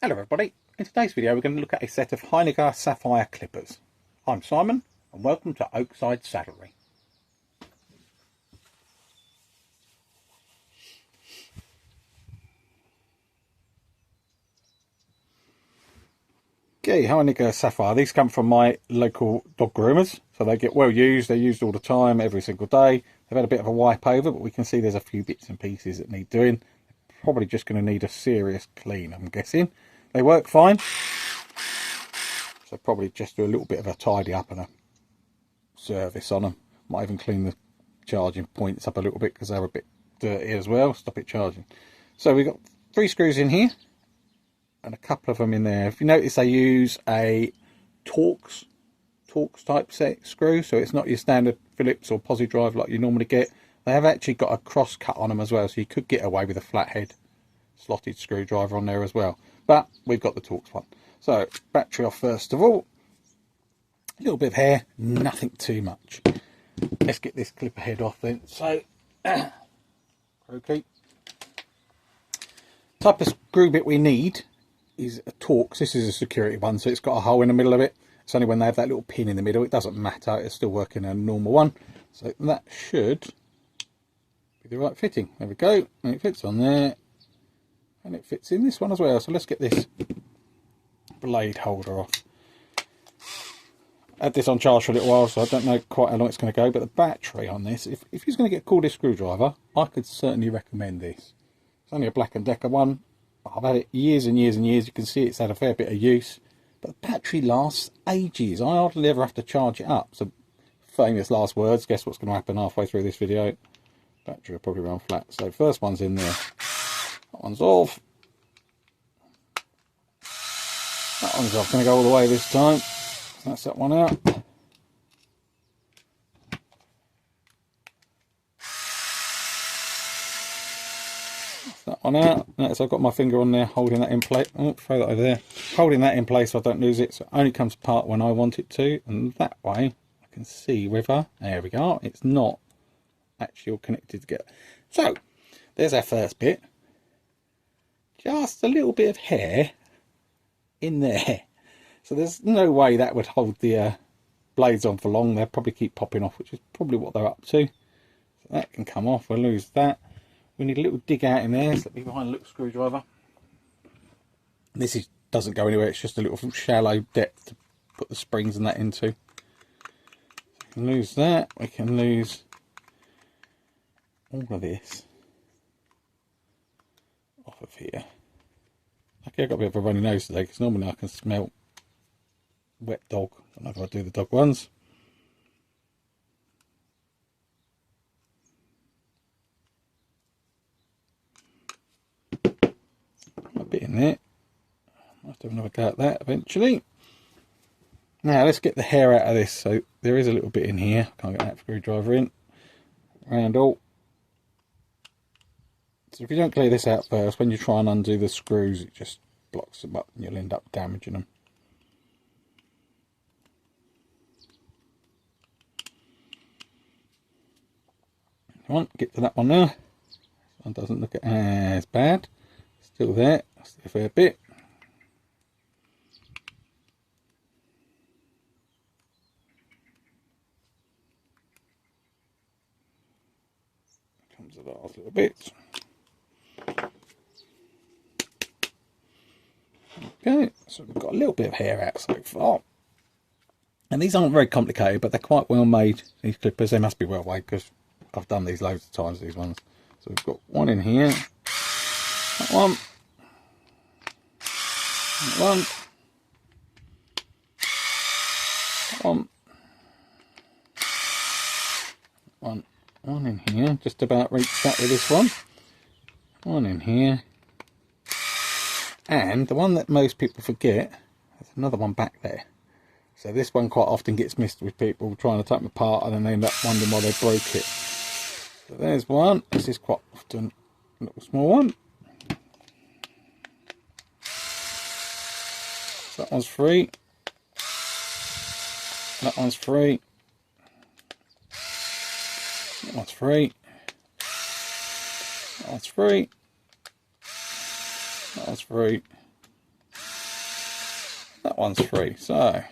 Hello everybody, in today's video we're going to look at a set of Heinegger Sapphire clippers. I'm Simon and welcome to Oakside Saddlery. Okay, Heinegger Sapphire, these come from my local dog groomers, so they get well used, they're used all the time, every single day. They've had a bit of a wipe over, but we can see there's a few bits and pieces that need doing. Probably just going to need a serious clean, I'm guessing. They work fine. So probably just do a little bit of a tidy up and a service on them. Might even clean the charging points up a little bit because they're a bit dirty as well. Stop it charging. So we've got 3 screws in here and a couple of them in there. If you notice, they use a Torx type set screw, so it's not your standard Phillips or posi drive like you normally get. They have actually got a cross cut on them as well, so you could get away with a flathead slotted screwdriver on there as well, but we've got the Torx one. So battery off first of all. A little bit of hair, nothing too much. Let's get this clipper head off then. So okay, type of screw bit we need is a Torx. This is a security one, so it's got a hole in the middle of it. It's only when they have that little pin in the middle, it doesn't matter, it's still working a normal one. So that should be the right fitting. There we go, and it fits on there, and it fits in this one as well. So let's get this blade holder off. I had this on charge for a little while, so I don't know quite how long it's going to go, but the battery on this, if you're going to get a cordless screwdriver, I could certainly recommend this. It's only a Black & Decker one. I've had it years and years and years. You can see it's had a fair bit of use, but the battery lasts ages. I hardly ever have to charge it up. So famous last words, guess what's going to happen halfway through this video? Battery will probably run flat. So first one's in there, that one's off. That one's off. Going to go all the way this time. That's that one out. That's that one out. Notice I've got my finger on there holding that in place. Oh, throw that over there. Holding that in place so I don't lose it. So it only comes apart when I want it to. And that way I can see whether, there we go, it's not actually all connected together. So there's our first bit. Just a little bit of hair in there. So there's no way that would hold the blades on for long. They'll probably keep popping off, which is probably what they're up to. So that can come off. We'll lose that. We need a little dig out in there. So let me find a little screwdriver. This doesn't go anywhere. It's just a little shallow depth to put the springs and that into. So we can lose that. We can lose all of this off of here. Okay, I've got a bit of a runny nose today because normally I can smell wet dog. I don't know if I do the dog ones. A bit in there. I'll have to have another go at that eventually. Now let's get the hair out of this. So there is a little bit in here. Can't get that screwdriver in. Round all. So if you don't clear this out first, when you try and undo the screws, it just blocks them up and you'll end up damaging them. Come on, get to that one now. This one doesn't look as bad. Still there, still a fair bit. Comes the last little bit. Okay, so we've got a little bit of hair out so far. And these aren't very complicated, but they're quite well made, these clippers. They must be well made because I've done these loads of times, these ones. So we've got one in here, that one, that one, that one in here, just about reached that with this one in here, and the one that most people forget, there's another one back there. So this one quite often gets missed with people trying to take them apart and then they end up wondering why they broke it. So there's one. This is quite often a little small one. So that one's free. That one's free. That one's free. That one's free. That one's free. that one's free. So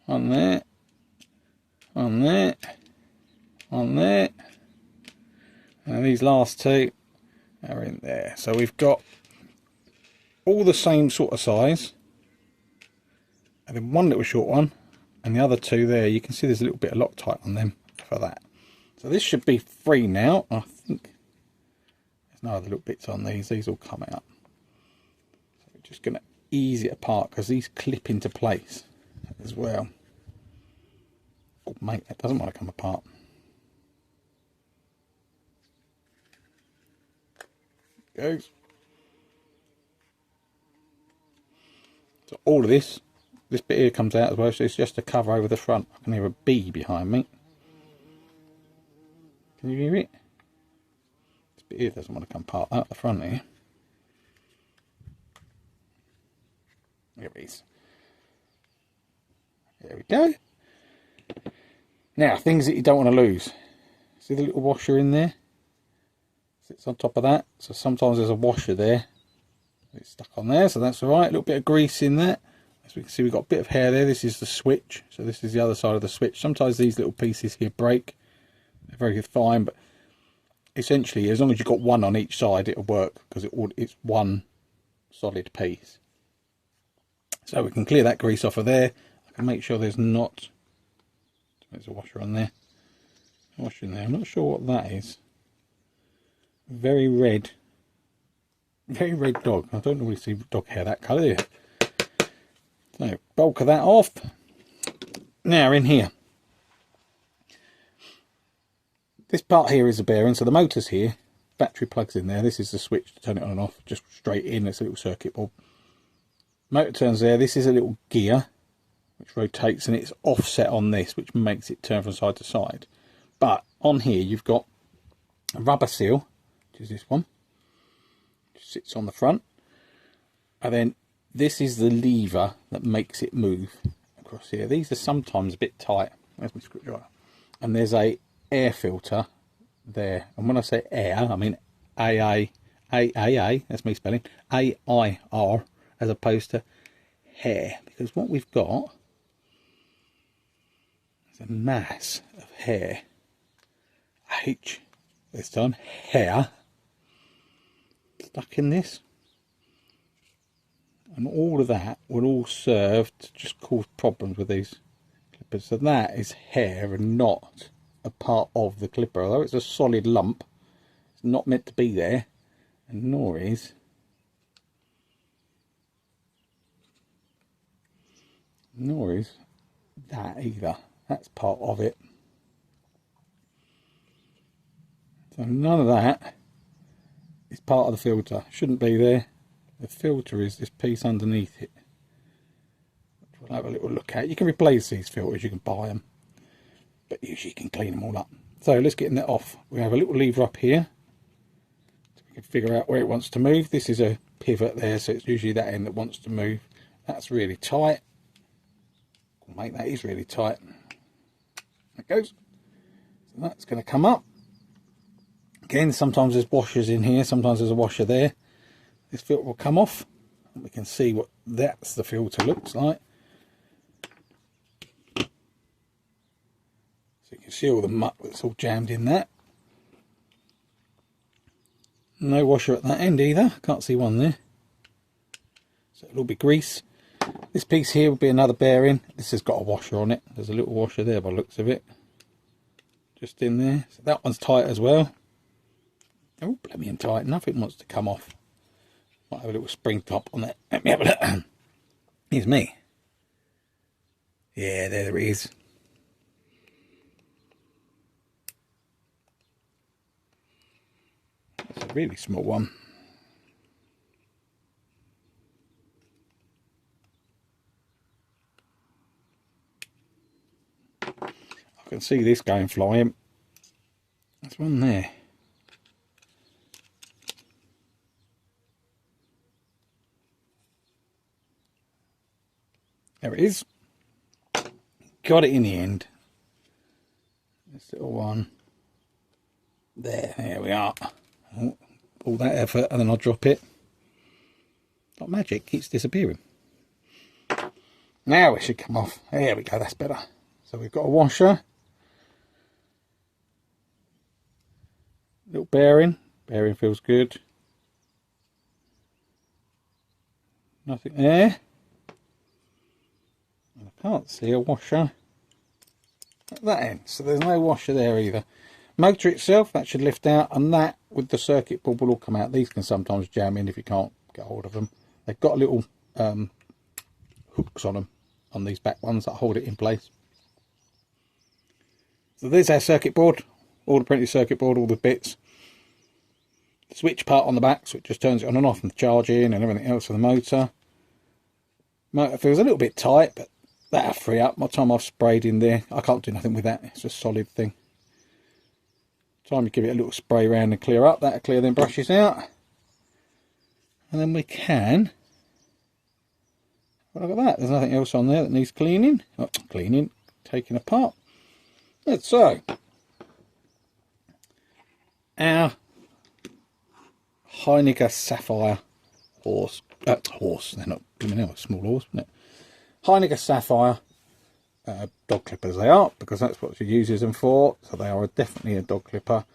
on there, on there, on there, and these last two are in there. So we've got all the same sort of size, and then one little short one, and the other two there, you can see there's a little bit of Loctite on them for that. So this should be free now. I think there's no other little bits on these all come out. So we're just going to ease it apart because these clip into place as well. Oh mate, that doesn't want to come apart. Goes. So all of this bit here comes out as well, so it's just to cover over the front. I can hear a bee behind me. Can you hear it? This bit here doesn't want to come apart out the front here. There it is. There we go. Now, things that you don't want to lose. See the little washer in there? Sits on top of that. So sometimes there's a washer there. It's stuck on there, so that's alright. A little bit of grease in there. As we can see, we've got a bit of hair there. This is the switch. So this is the other side of the switch. Sometimes these little pieces here break. They're very fine, but essentially, as long as you've got one on each side, it'll work because it's one solid piece. So we can clear that grease off of there. I can make sure there's not... There's a washer on there. A washer in there. I'm not sure what that is. Very red dog. I don't normally see dog hair that colour here. So bulk of that off. Now in here, this part here is a bearing, so the motor's here, battery plugs in there. This is the switch to turn it on and off, just straight in. It's a little circuit board. Motor turns there. This is a little gear which rotates, and it's offset on this, which makes it turn from side to side. But on here you've got a rubber seal, which is this one, which sits on the front, and then this is the lever that makes it move across here. These are sometimes a bit tight. There's my screwdriver. And there's a air filter there, and when I say air, I mean A, that's me spelling, A-I-R, as opposed to hair, because what we've got is a mass of hair, H this time, hair, stuck in this, and all of that will all serve to just cause problems with these clippers. So that is hair and not a part of the clipper, although it's a solid lump. It's not meant to be there, and nor is that either. That's part of it. So none of that is part of the filter. Shouldn't be there. The filter is this piece underneath it, which we'll have a little look at. You can replace these filters, you can buy them, but usually you can clean them all up. So let's get that off. We have a little lever up here, so we can figure out where it wants to move. This is a pivot there, so it's usually that end that wants to move. That's really tight. Mate, that is really tight. That goes. So that's going to come up. Again, sometimes there's washers in here, sometimes there's a washer there. This filter will come off, and we can see what that's the filter looks like. So you can see all the muck that's all jammed in that. No washer at that end either. Can't see one there. So it'll all be grease. This piece here will be another bearing. This has got a washer on it. There's a little washer there by the looks of it. Just in there. So that one's tight as well. Oh, bloody tight. Nothing wants to come off. Might have a little spring top on that. Let me have a look. Here's me. Yeah, there it is. It's a really small one. I can see this going flying. There's one there. There it is. Got it in the end. This little one. There we are. Oh, all that effort and then I'll drop it. Like magic, keeps disappearing. Now it should come off. There we go, that's better. So we've got a washer. Little bearing. Bearing feels good. Nothing there. And I can't see a washer at that end. So there's no washer there either. Motor itself, that should lift out, and that with the circuit board will all come out. These can sometimes jam in if you can't get hold of them. They've got little hooks on them, on these back ones that hold it in place. So there's our circuit board, all the printed circuit board, all the bits. The switch part on the back, so it just turns it on and off, and the charging and everything else for the motor. Motor feels a little bit tight, but that'll free up. By the time I've sprayed in there, I can't do nothing with that. It's a solid thing. Time you give it a little spray around and clear up, that'll clear them brushes out. And then we can, well, look at that, there's nothing else on there that needs cleaning. Oh, cleaning, taking apart. And so, our Heineken Sapphire horse, they're not a small horse, isn't it? Heineken Sapphire dog clippers they are, because that's what she uses them for, so they are definitely a dog clipper.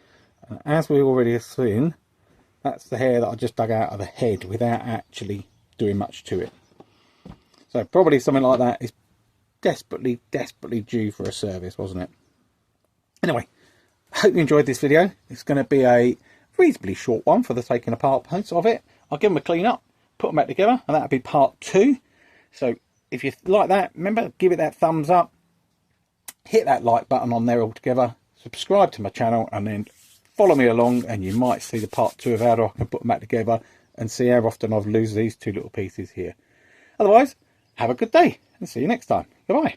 And as we already have seen, that's the hair that I just dug out of the head without actually doing much to it. So probably something like that is desperately due for a service, wasn't it? Anyway, I hope you enjoyed this video. It's going to be a reasonably short one for the taking apart parts of it. I'll give them a clean up, put them back together, and that'll be part 2. So if you like that, remember, give it that thumbs up, hit that like button on there altogether, subscribe to my channel, and then follow me along, and you might see the part 2 of how I can put them back together and see how often I've lose these 2 little pieces here. Otherwise, have a good day and see you next time. Goodbye.